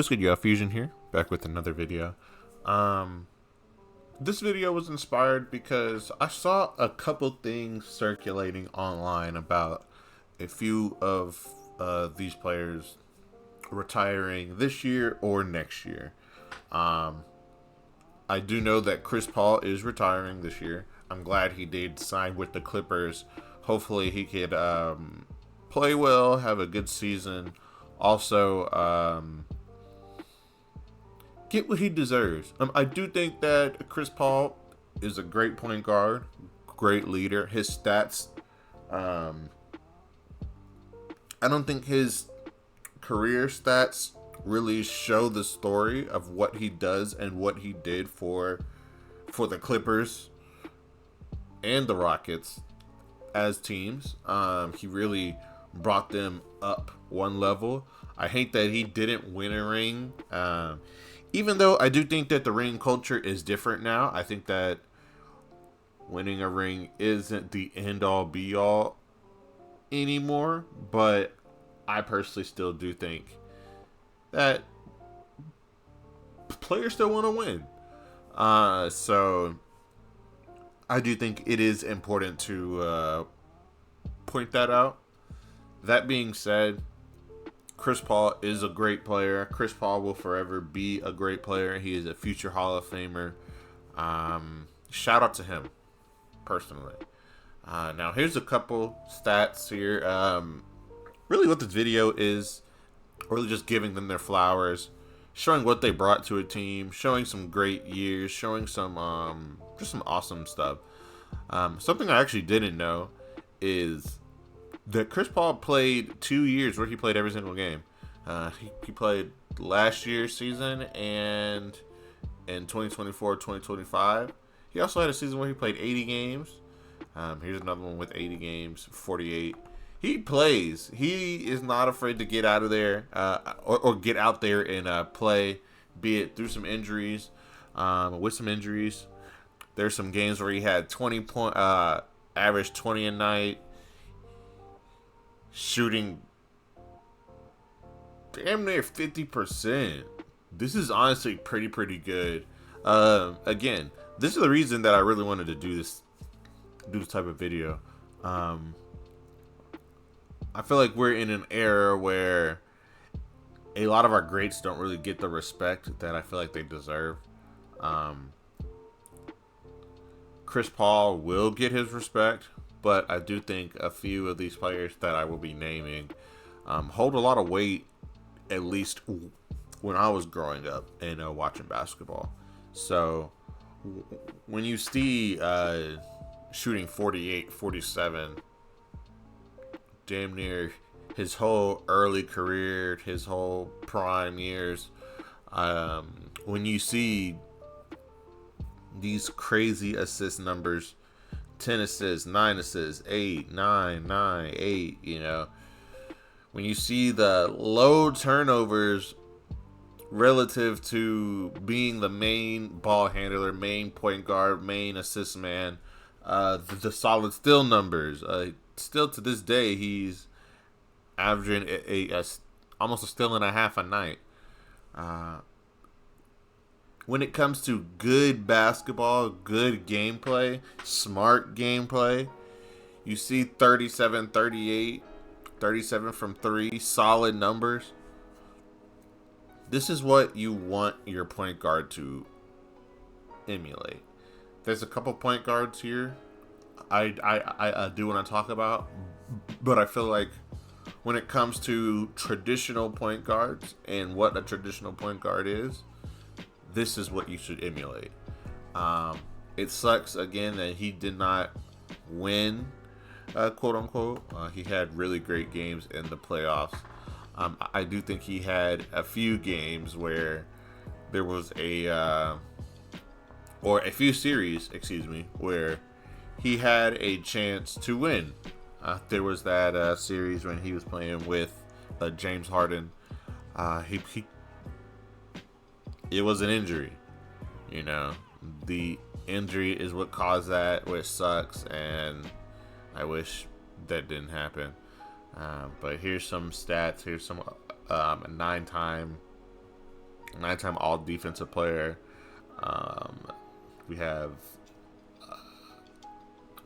What's good, y'all? Fusion here, back with another video. Um, this video was inspired because I saw a couple things circulating online about a few of these players retiring this year or next year. Um, I do know that Chris Paul is retiring this year. I'm glad he did sign with the Clippers. Hopefully, he could play well, have a good season. Also, get what he deserves. I do think that Chris Paul is a great point guard, great leader. His stats, I don't think his career stats really show the story of what he does and what he did for the Clippers and the Rockets as teams. He really brought them up one level. I hate that he didn't win a ring. Even though I do think that the ring culture is different now. I think that winning a ring isn't the end all be all anymore. But I personally still do think that players still want to win. So I do think it is important to point that out. That being said, Chris Paul is a great player. Chris Paul will forever be a great player. He is a future Hall of Famer. Shout out to him, personally. Now, here's a couple stats here. Really what this video is, really just giving them their flowers, showing what they brought to a team, showing some great years, showing some just some awesome stuff. Something I actually didn't know is that Chris Paul played 2 years where he played every single game. He played last year's season and in 2024-2025. He also had a season where he played 80 games. Here's another one with 80 games, 48. He plays. He is not afraid to get out of there or get out there and play, be it through some injuries, with some injuries. There's some games where he had 20 point, average 20 a night, shooting damn near 50%. This is honestly pretty good. Again, this is the reason that I really wanted to do this type of video. I feel like we're in an era where a lot of our greats don't really get the respect that I feel like they deserve. Chris Paul will get his respect, but I do think a few of these players that I will be naming hold a lot of weight, at least when I was growing up and watching basketball. So when you see shooting 48, 47, damn near his whole early career, his whole prime years, when you see these crazy assist numbers, 10 assists, 9 assists, 8, 9, 9, 8, when you see the low turnovers relative to being the main ball handler, main point guard, main assist man, the solid steal numbers, still to this day, he's averaging almost a steal and a half a night. When it comes to good basketball, good gameplay, smart gameplay, you see 37, 38, 37 from 3, solid numbers. This is what you want your point guard to emulate. There's a couple point guards here I do want to talk about, but I feel like when it comes to traditional point guards and what a traditional point guard is, this is what you should emulate. It sucks, again, that he did not win, quote unquote. He had really great games in the playoffs. I do think he had a few games where there was a few series, where he had a chance to win. There was that series when he was playing with James Harden. It was an injury. The injury is what caused that, which sucks, and I wish that didn't happen. But here's some stats. Here's some 9-time 9-time All Defensive Player. We have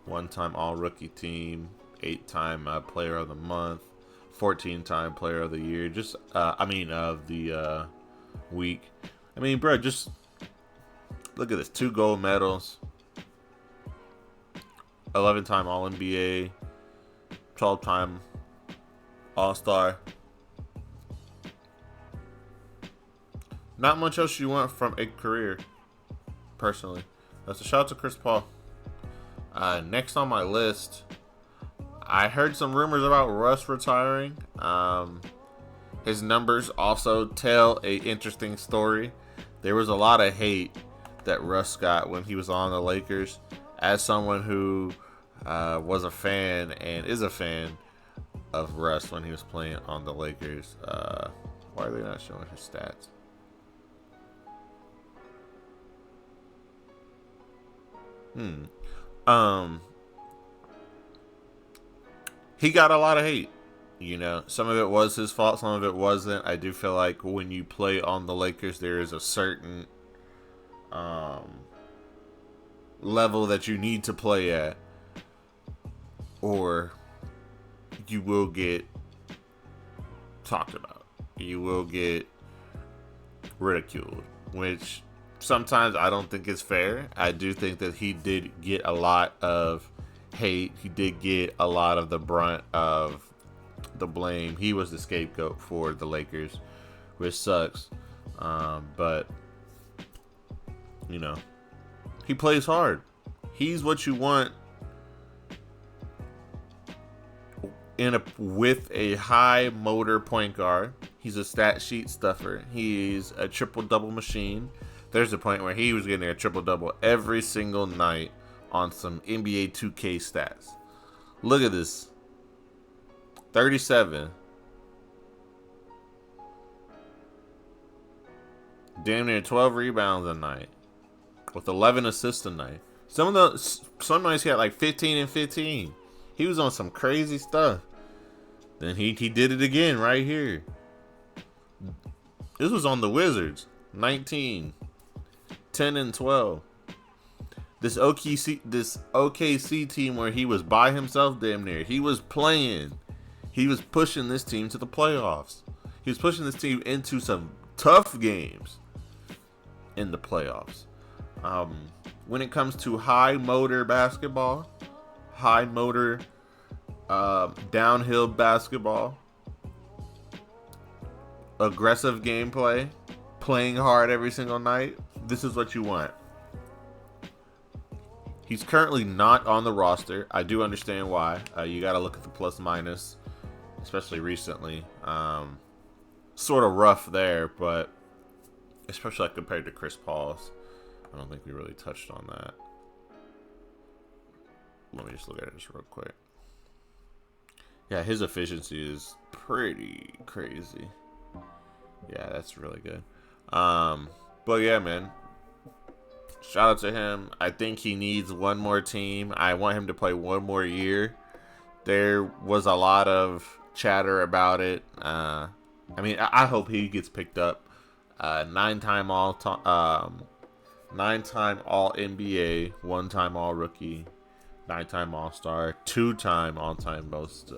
1-time All Rookie Team, 8-time Player of the Month, 14-time Player of the Year. Of the week. I mean, bro, just look at this: 2 gold medals, 11-time All NBA, 12-time All Star. Not much else you want from a career, personally. That's a shout out to Chris Paul. Next on my list, I heard some rumors about Russ retiring. His numbers also tell a interesting story. There was a lot of hate that Russ got when he was on the Lakers. As someone who was a fan and is a fan of Russ when he was playing on the Lakers, why are they not showing his stats? He got a lot of hate. You know, some of it was his fault, some of it wasn't. I do feel like when you play on the Lakers, there is a certain level that you need to play at, or you will get talked about. You will get ridiculed, which sometimes I don't think is fair. I do think that he did get a lot of hate. He did get a lot of the brunt of the blame. He was the scapegoat for the Lakers, which sucks. But you know, he plays hard. He's what you want with a high motor point guard. He's a stat sheet stuffer. He's a triple-double machine. There's a point where he was getting a triple-double every single night on some NBA 2K stats. Look at this. 37. Damn near 12 rebounds a night. With 11 assists a night. Some nights he had like 15 and 15. He was on some crazy stuff. Then he did it again right here. This was on the Wizards. 19. 10 and 12. This OKC team where he was by himself damn near. He was playing. He was pushing this team to the playoffs. He was pushing this team into some tough games in the playoffs. When it comes to high motor basketball, high motor downhill basketball, aggressive gameplay, playing hard every single night, this is what you want. He's currently not on the roster. I do understand why. You got to look at the plus minus, especially recently. Sort of rough there, but especially like compared to Chris Paul's. I don't think we really touched on that. Let me just look at it just real quick. Yeah, his efficiency is pretty crazy. Yeah, that's really good. But yeah, man. Shout out to him. I think he needs one more team. I want him to play one more year. There was a lot of chatter about it. I hope he gets picked up. 9-time All NBA, 1-time All Rookie, 9-time All Star, 2-time All-Time Most,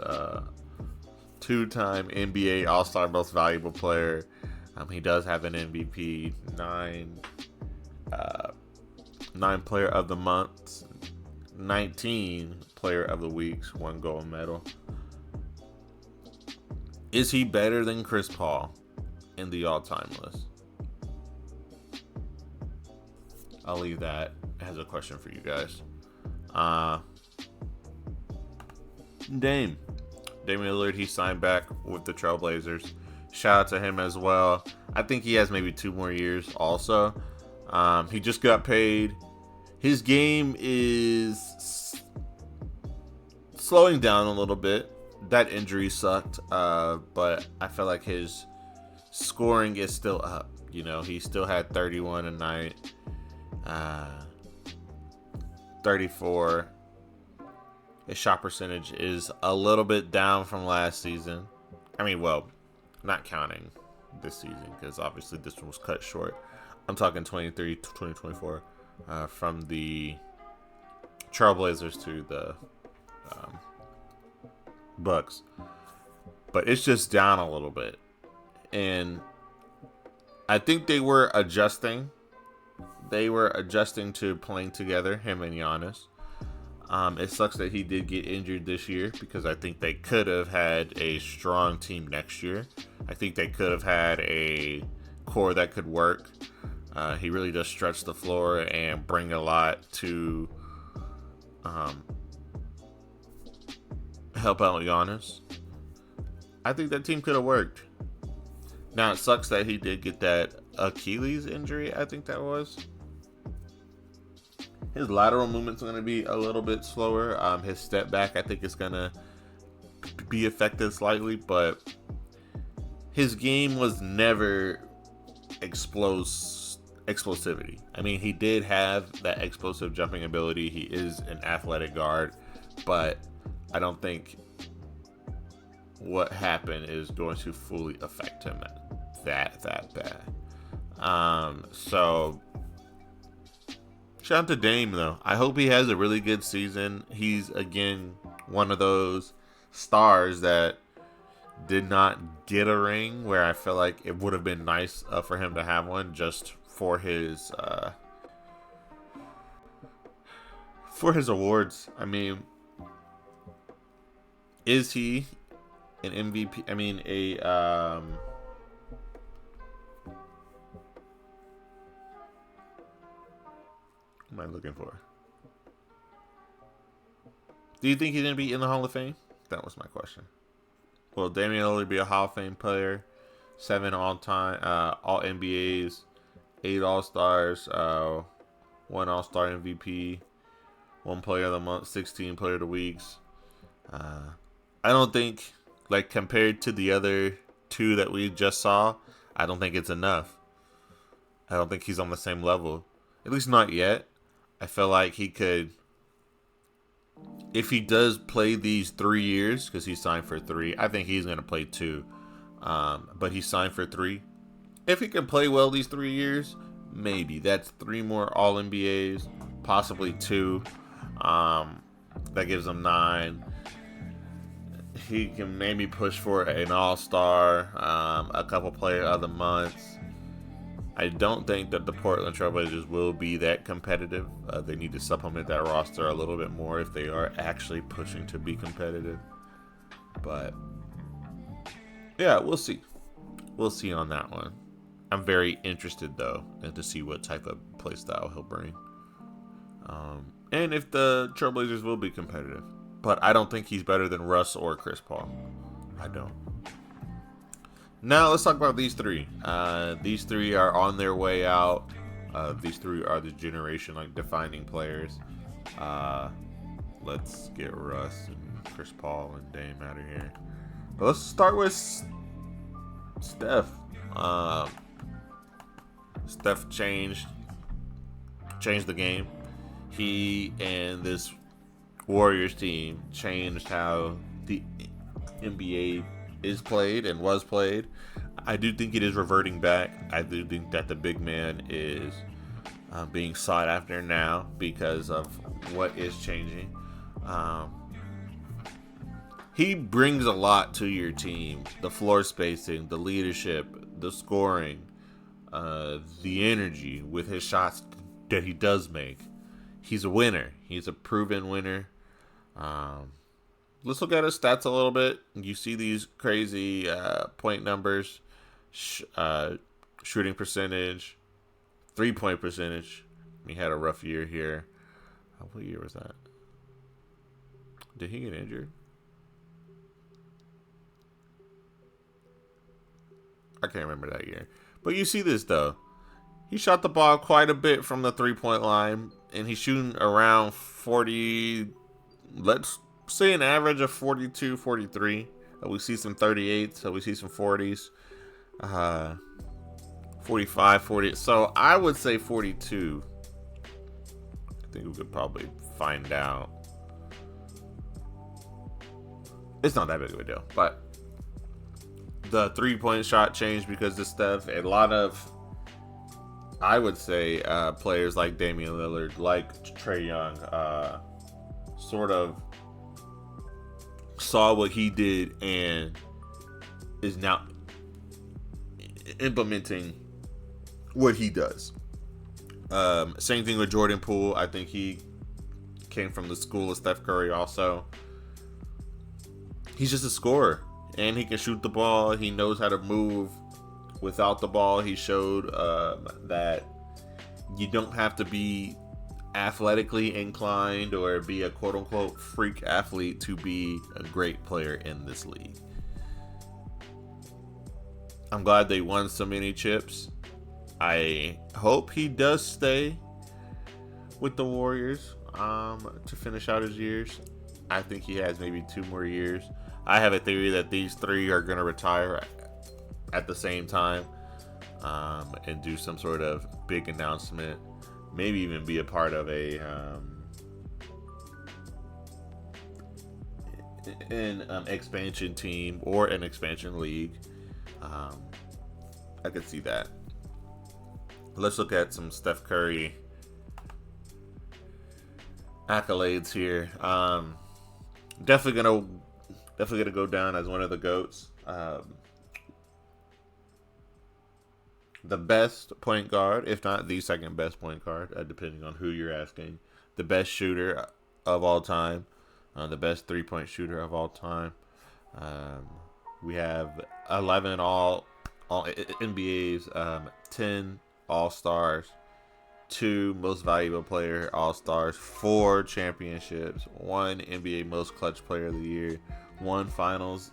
2-time NBA All Star Most Valuable Player. He does have an MVP, 9 Player of the Month, 19 Player of the Weeks, 1 gold medal. Is he better than Chris Paul in the all-time list? I'll leave that as a question for you guys. Damian Lillard, he signed back with the Trailblazers. Shout out to him as well. I think he has maybe 2 more years also. He just got paid. His game is slowing down a little bit. That injury sucked, but I feel like his scoring is still up. You know, he still had 31 a night, 34. His shot percentage is a little bit down from last season. I mean, well, not counting this season, because obviously this one was cut short. I'm talking 23 to 2024, from the Trailblazers to the Bucks. But it's just down a little bit. And I think they were adjusting. They were adjusting to playing together, him and Giannis. It sucks that he did get injured this year, because I think they could have had a strong team next year. I think they could have had a core that could work. He really does stretch the floor and bring a lot to help out Giannis. I think that team could have worked. Now, it sucks that he did get that Achilles injury, I think that was. His lateral movement's going to be a little bit slower. His step back, I think, is going to be affected slightly, but his game was never explosivity. I mean, he did have that explosive jumping ability. He is an athletic guard, but I don't think what happened is going to fully affect him that bad. So shout out to Dame, though. I hope he has a really good season. He's, again, one of those stars that did not get a ring, where I feel like it would have been nice for him to have one, just for his awards. I mean, is he an MVP? I mean, what am I looking for? Do you think he's going to be in the Hall of Fame? That was my question. Will Damian Lillard be a Hall of Fame player? 7 all-time, all NBAs, 8 All-Stars, 1 All-Star MVP, 1 Player of the Month, 16 Player of the Weeks. I don't think, like, compared to the other 2 that we just saw, I don't think it's enough. I don't think he's on the same level. At least not yet. I feel like he could, if he does play these 3 years, because he signed for 3, I think he's going to play 2. But he signed for 3. If he can play well these 3 years, maybe. That's 3 more All-NBAs, possibly 2. That gives him 9. He can maybe push for an All-Star, a couple Player of the Months. I don't think that the Portland Trailblazers will be that competitive. They need to supplement that roster a little bit more if they are actually pushing to be competitive. But yeah, we'll see. We'll see on that one. I'm very interested, though, to see what type of play style he'll bring. And if the Trailblazers will be competitive. But I don't think he's better than Russ or Chris Paul. I don't. Now let's talk about these 3. These 3 are on their way out. These 3 are the generation, like, defining players. Let's get Russ and Chris Paul and Dame out of here. But let's start with Steph. Steph changed the game. He and this Warriors team changed how the NBA is played and was played. I do think it is reverting back. I do think that the big man is being sought after now because of what is changing. He brings a lot to your team. The floor spacing, the leadership, the scoring, the energy with his shots that he does make. He's a winner. He's a proven winner. Let's look at his stats a little bit. You see these crazy point numbers, shooting percentage, 3-point percentage. He had a rough year here. What year was that? Did he get injured? I can't remember that year. But you see this, though. He shot the ball quite a bit from the 3-point line, and he's shooting around 40, let's say an average of 42, 43. We see some 38s, so we see some 40s. 45, 40. So I would say 42. I think we could probably find out. It's not that big of a deal, but the 3-point shot changed because of Steph. A lot of, I would say, players like Damian Lillard, like Trae Young, sort of saw what he did and is now implementing what he does. Same thing with Jordan Poole. I think he came from the school of Steph Curry also. He's just a scorer, and he can shoot the ball. He knows how to move without the ball. He showed that you don't have to be athletically inclined or be a quote-unquote freak athlete to be a great player in this league. I'm glad they won so many chips. I hope he does stay with the Warriors to finish out his years. I think he has maybe 2 more years. I have a theory that these 3 are going to retire at the same time and do some sort of big announcement. Maybe even be a part of an expansion team or an expansion league. I could see that. Let's look at some Steph Curry accolades here. Definitely gonna go down as one of the GOATs. The best point guard, if not the second best point guard, depending on who you're asking. The best shooter of all time. The best 3-point shooter of all time. We have 11 all NBAs, 10 All-Stars, 2 Most Valuable Player All-Stars, 4 championships, 1 NBA Most Clutch Player of the Year, 1 Finals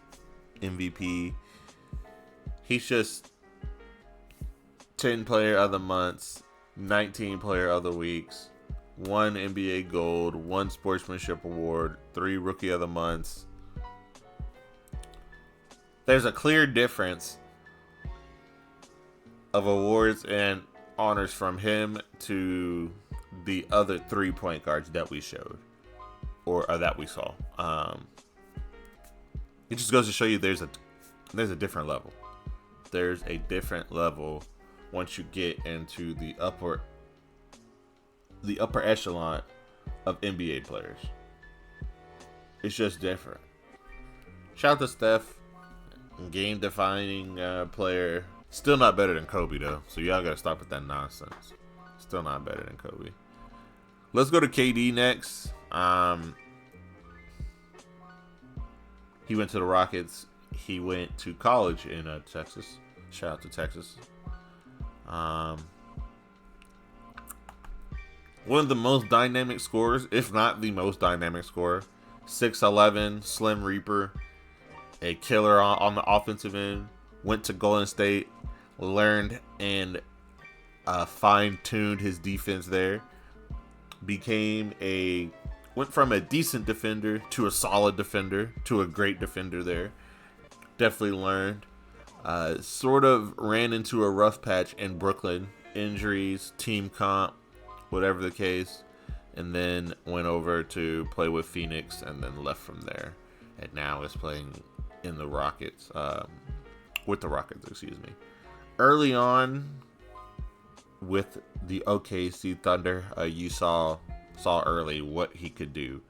MVP. He's just 10 Player of the Months, 19 Player of the Weeks, 1 NBA Gold, 1 Sportsmanship Award, 3 Rookie of the Months. There's a clear difference of awards and honors from him to the other 3 point guards that we showed or that we saw. It just goes to show you there's a different level. There's a different level once you get into the upper echelon of NBA players. It's just different. Shout out to Steph, game defining player. Still not better than Kobe though, so y'all gotta stop with that nonsense. Still not better than Kobe. Let's go to KD next. He went to the Rockets. He went to college in Texas. Shout out to Texas. One of the most dynamic scorers, if not the most dynamic scorer. 6'11", Slim Reaper, a killer on the offensive end. Went to Golden State, learned and fine-tuned his defense there. Went from a decent defender to a solid defender to a great defender there. Definitely learned. Sort of ran into a rough patch in Brooklyn. Injuries, team comp, whatever the case. And then went over to play with Phoenix and then left from there. And now is playing in the Rockets. With the Rockets, excuse me. Early on with the OKC Thunder, you saw early what he could do.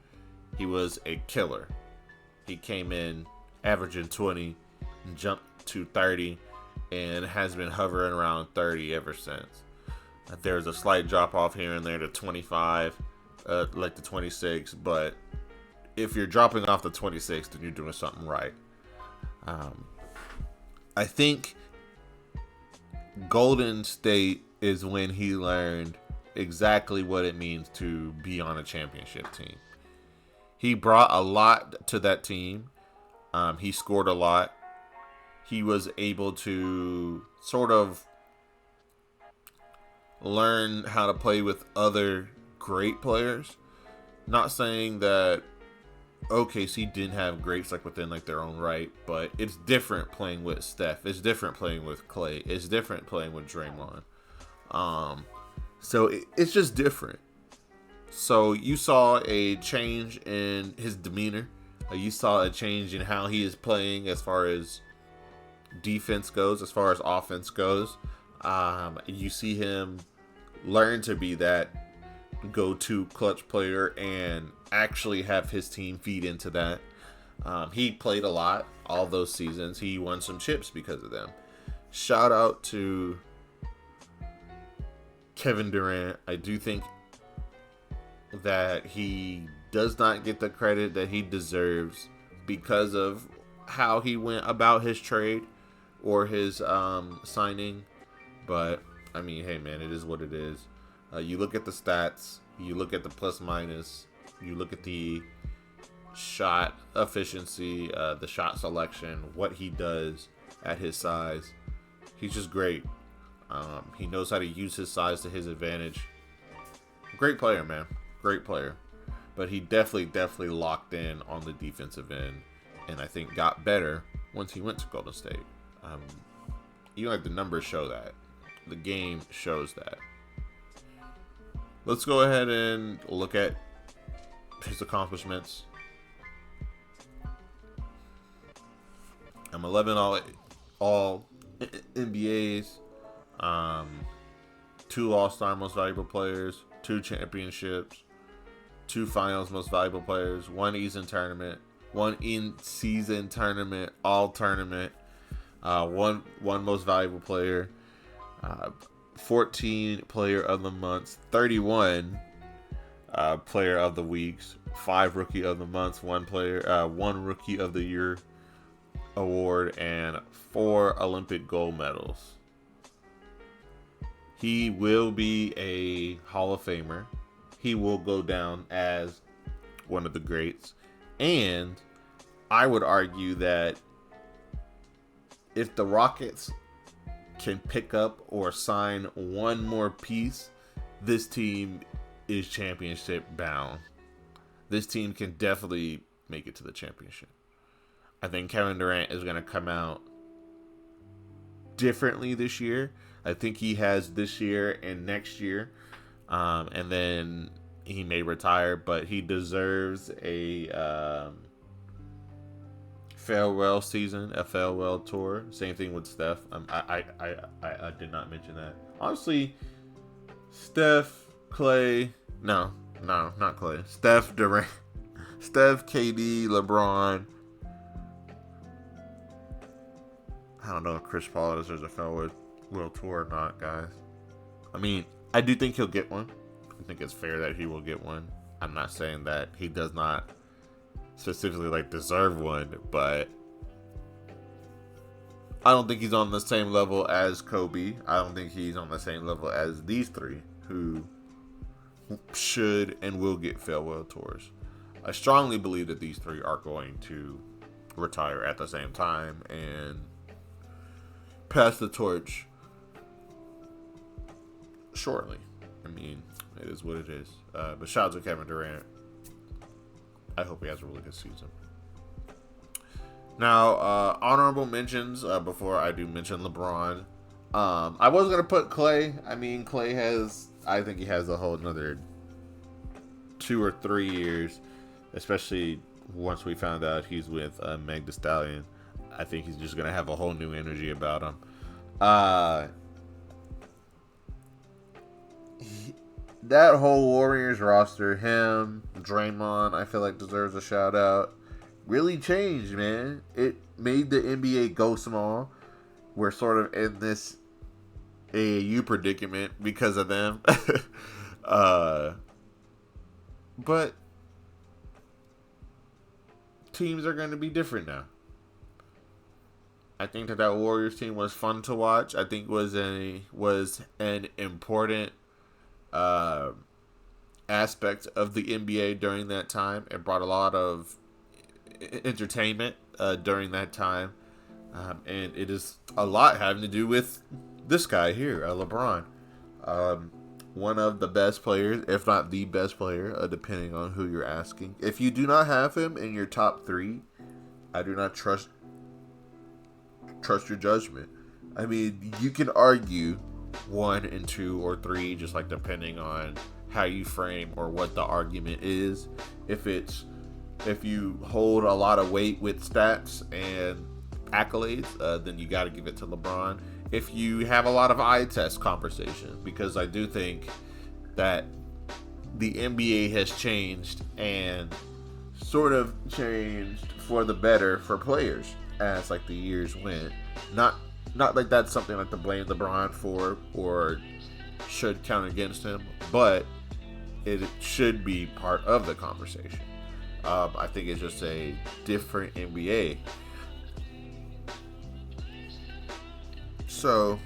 He was a killer. He came in averaging 20, jumped to 30, and has been hovering around 30 ever since. There's a slight drop off here and there to 25, like to 26, but if you're dropping off to 26, then you're doing something right. I think Golden State is when he learned exactly what it means to be on a championship team. He brought a lot to that team. He scored a lot. He was able to sort of learn how to play with other great players. Not saying that OKC didn't have greats like within like their own right, but it's different playing with Steph. It's different playing with Clay. It's different playing with Draymond. So it's just different. So you saw a change in his demeanor. You saw a change in how he is playing as far as defense goes, as far as offense goes. You see him learn to be that go-to clutch player and actually have his team feed into that. He played a lot all those seasons. He won some chips because of them. Shout out to Kevin Durant. I do think that he does not get the credit that he deserves because of how he went about his trade or his signing. But, I mean, hey, man, it is what it is. You look at the stats. You look at the plus minus. You look at the shot efficiency, the shot selection, what he does at his size. He's just great. He knows how to use his size to his advantage. Great player, man. Great player. But he definitely locked in on the defensive end, and I think got better once he went to Golden State. Even like the numbers show that. The game shows that. Let's go ahead and look at his accomplishments. 11 all NBAs, 2 All-Star Most Valuable Players, 2 championships, 2 Finals Most Valuable Players, 1 in-season tournament, all tournament, 1 Most Valuable Player, 14 Player of the Months, 31 Player of the Weeks, 5 Rookie of the Months, 1 Rookie of the Year award, and 4 Olympic gold medals. He will be a Hall of Famer. He will go down as one of the greats. And I would argue that if the Rockets can pick up or sign one more piece, this team is championship bound. This team can definitely make it to the championship. I think Kevin Durant is going to come out differently this year. I think he has this year and next year. And then he may retire, but he deserves a farewell season, a farewell tour. Same thing with Steph. I did not mention that. Honestly, Steph, Clay, no, not Clay. Steph, Durant, Steph, KD, LeBron. I don't know if Chris Paul deserves a farewell tour or not, guys. I mean, I do think he'll get one. I think it's fair that he will get one. I'm not saying that he does not specifically deserve one, but I don't think he's on the same level as Kobe. I don't think he's on the same level as these 3 who should and will get farewell tours. I strongly believe that these 3 are going to retire at the same time and pass the torch shortly. I mean, it is what it is. But shout out to Kevin Durant. I hope he has a really good season. Now, honorable mentions before I do mention LeBron. I was going to put Clay. I mean, I think he has a whole another 2 or 3 years, especially once we found out he's with Meg Thee Stallion. I think he's just going to have a whole new energy about him. That whole Warriors roster, him, Draymond, I feel like deserves a shout out. Really changed, man. It made the NBA go small. We're sort of in this AAU predicament because of them. But teams are going to be different now. I think that Warriors team was fun to watch. I think was an important aspect of the NBA during that time. It brought a lot of entertainment during that time, and it is a lot having to do with this guy here, LeBron. One of the best players, if not the best player, depending on who you're asking. If you do not have him in your top 3, I do not trust your judgment. I mean, you can argue 1 and 2 or 3, just depending on how you frame or what the argument is. If you hold a lot of weight with stats and accolades, then you got to give it to LeBron. If you have a lot of eye test conversation, because I do think that the NBA has changed and sort of changed for the better for players as like the years went. Not like that's something like to blame LeBron for or should count against him, but it should be part of the conversation. I think it's just a different NBA. So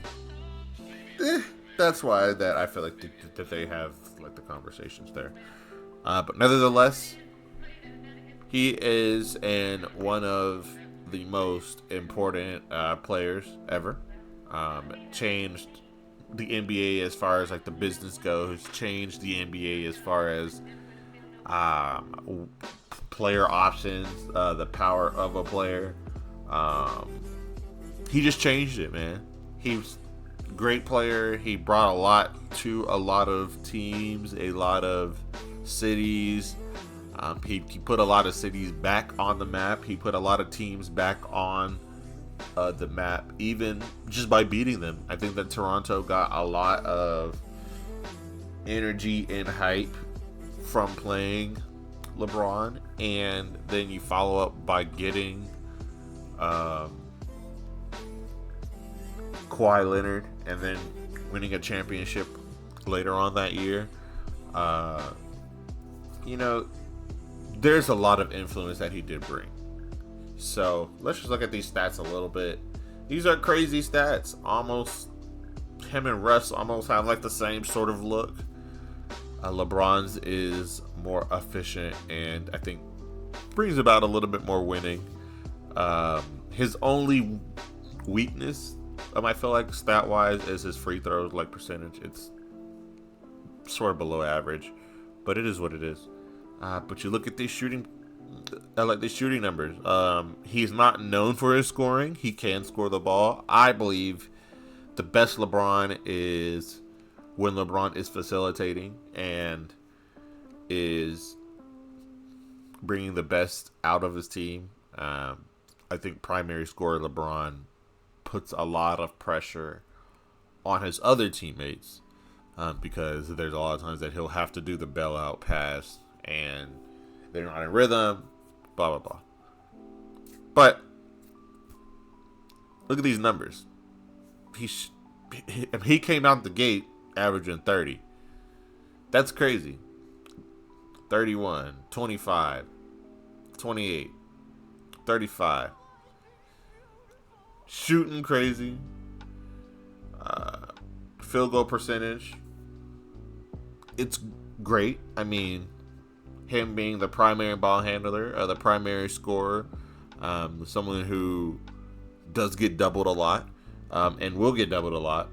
that's why that I feel like that they have like the conversations there. But nevertheless, he is in one of the most important players ever. Changed the NBA as far as like the business goes. Changed the NBA as far as player options, the power of a player. He just changed it, man. He was a great player. He brought a lot to a lot of teams, a lot of cities. He put a lot of cities back on the map. He put a lot of teams back on the map, even just by beating them. I think that Toronto got a lot of energy and hype from playing LeBron, and then you follow up by getting Kawhi Leonard, and then winning a championship later on that year. There's a lot of influence that he did bring. So let's just look at these stats a little bit. These are crazy stats. Almost him and Russ almost have like the same sort of look. LeBron's is more efficient and I think brings about a little bit more winning. His only weakness, I feel like stat-wise, is his free throws like percentage. It's sort of below average, but it is what it is. But you look at these shooting, these shooting numbers. He's not known for his scoring. He can score the ball. I believe the best LeBron is when LeBron is facilitating and is bringing the best out of his team. I think primary scorer LeBron puts a lot of pressure on his other teammates because there's a lot of times that he'll have to do the bailout pass and they're not in rhythm, blah, blah, blah. But look at these numbers. He came out the gate averaging 30. That's crazy. 31, 25, 28, 35. Shooting crazy. Field goal percentage. It's great. I mean, him being the primary ball handler, the primary scorer, someone who does get doubled a lot, and will get doubled a lot.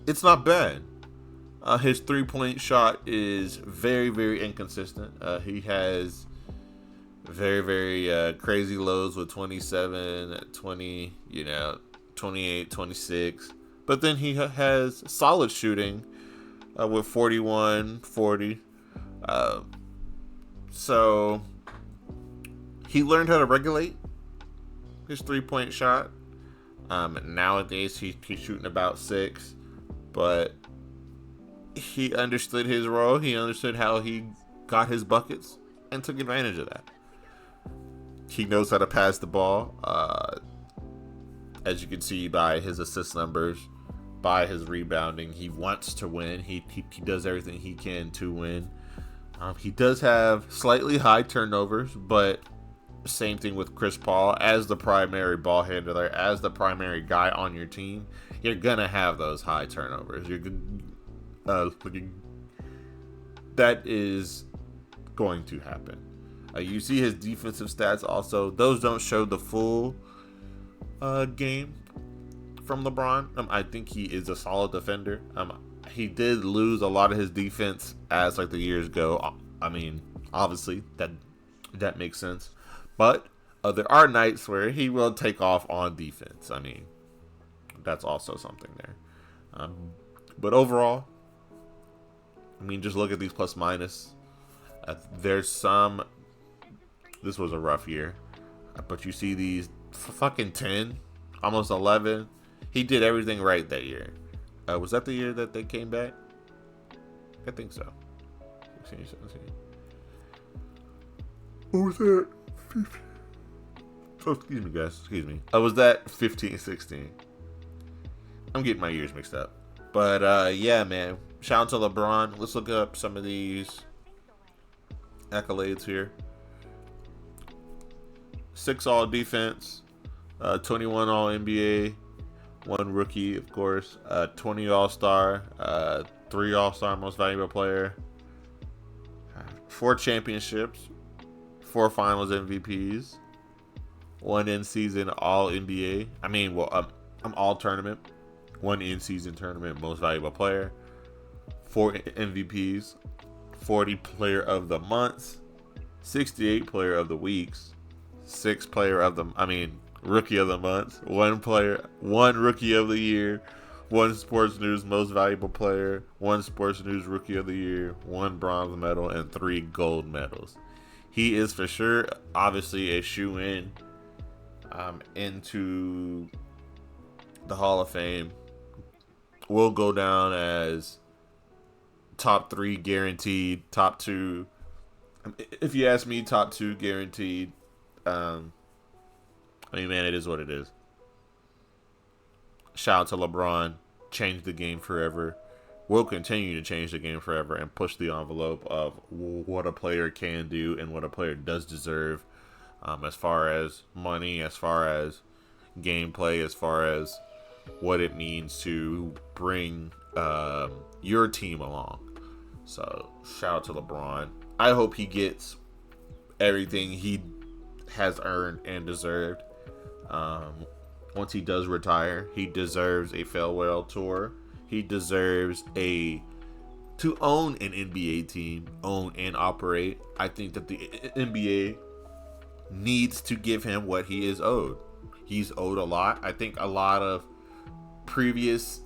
It's not bad. His three-point shot is very, very inconsistent. He has very, very crazy lows with 27, 20, 28, 26. But then he has solid shooting with 41, 40. So he learned how to regulate his three-point shot. Nowadays, he's shooting about 6. But he understood his role. He understood how he got his buckets and took advantage of that. He knows how to pass the ball. As you can see by his assist numbers, by his rebounding, he wants to win. He does everything he can to win. He does have slightly high turnovers, but same thing with Chris Paul. As the primary ball handler, as the primary guy on your team, you're gonna have those high turnovers. That is going to happen. You see his defensive stats also. Those don't show the full game from LeBron. I think he is a solid defender. He did lose a lot of his defense as like the years go. I mean, obviously that makes sense. But there are nights where he will take off on defense. I mean, that's also something there. But overall, I mean, just look at these plus minus. There's some. This was a rough year, but you see these fucking 10, almost 11. He did everything right that year. Was that the year that they came back? I think so. 16, 17. Or was that 15? Oh, excuse me, guys. Excuse me. Was that 15, 16? I'm getting my years mixed up. But, yeah, man. Shout out to LeBron. Let's look up some of these accolades here. 6 all defense. 21 all NBA. 1 rookie, of course. 20 all-star. 3 all-star most valuable player. 4 championships. 4 finals MVPs. 1 in-season all-NBA. I'm all-tournament. 1 in-season tournament most valuable player. 4 MVPs. 40 player of the months. 68 player of the weeks. 6 rookie of the month. 1 rookie of the year. 1 Sports News most valuable player. 1 Sports News rookie of the year. 1 bronze medal and 3 gold medals. He is for sure, obviously, a shoe-in into the Hall of Fame. Will go down as top 3 guaranteed, top 2. If you ask me, top 2 guaranteed. Man, it is what it is. Shout out to LeBron. Changed the game forever. Will continue to change the game forever and push the envelope of what a player can do and what a player does deserve, as far as money, as far as gameplay, as far as what it means to bring your team along. So shout out to LeBron. I hope he gets everything he has earned and deserved. Once he does retire, he deserves a farewell tour. He deserves to own an NBA team, own and operate. I think that the NBA needs to give him what he is owed. He's owed a lot. I think a lot of previous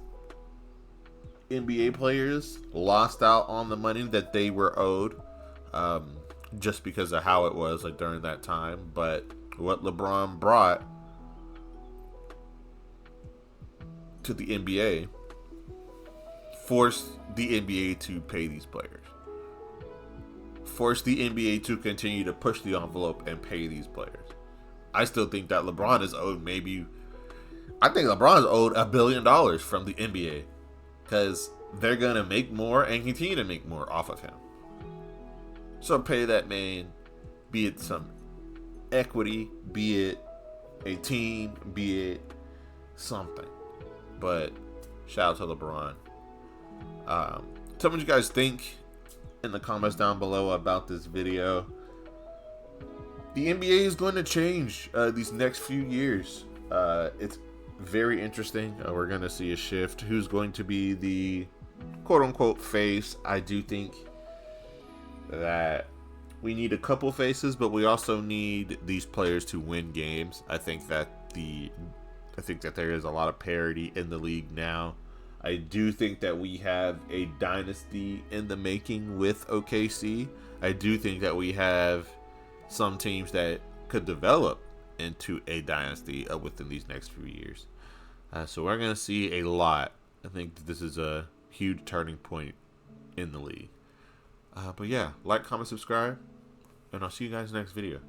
NBA players lost out on the money that they were owed, just because of how it was like during that time. But what LeBron brought to the NBA forced the NBA to pay these players. Forced the NBA to continue to push the envelope and pay these players. I still think that LeBron is owed I think LeBron is owed $1 billion from the NBA, because they're going to make more and continue to make more off of him. So pay that man, be it some equity, be it a team, be it something. But shout out to LeBron. Tell me what you guys think in the comments down below about this video. The NBA is going to change these next few years. It's very interesting. We're going to see a shift. Who's going to be the quote-unquote face? I do think that we need a couple faces, but we also need these players to win games. I think that there is a lot of parity in the league now. I do think that we have a dynasty in the making with OKC. I do think that we have some teams that could develop into a dynasty within these next few years. So we're going to see a lot. I think this is a huge turning point in the league. But yeah, like, comment, subscribe, and I'll see you guys next video.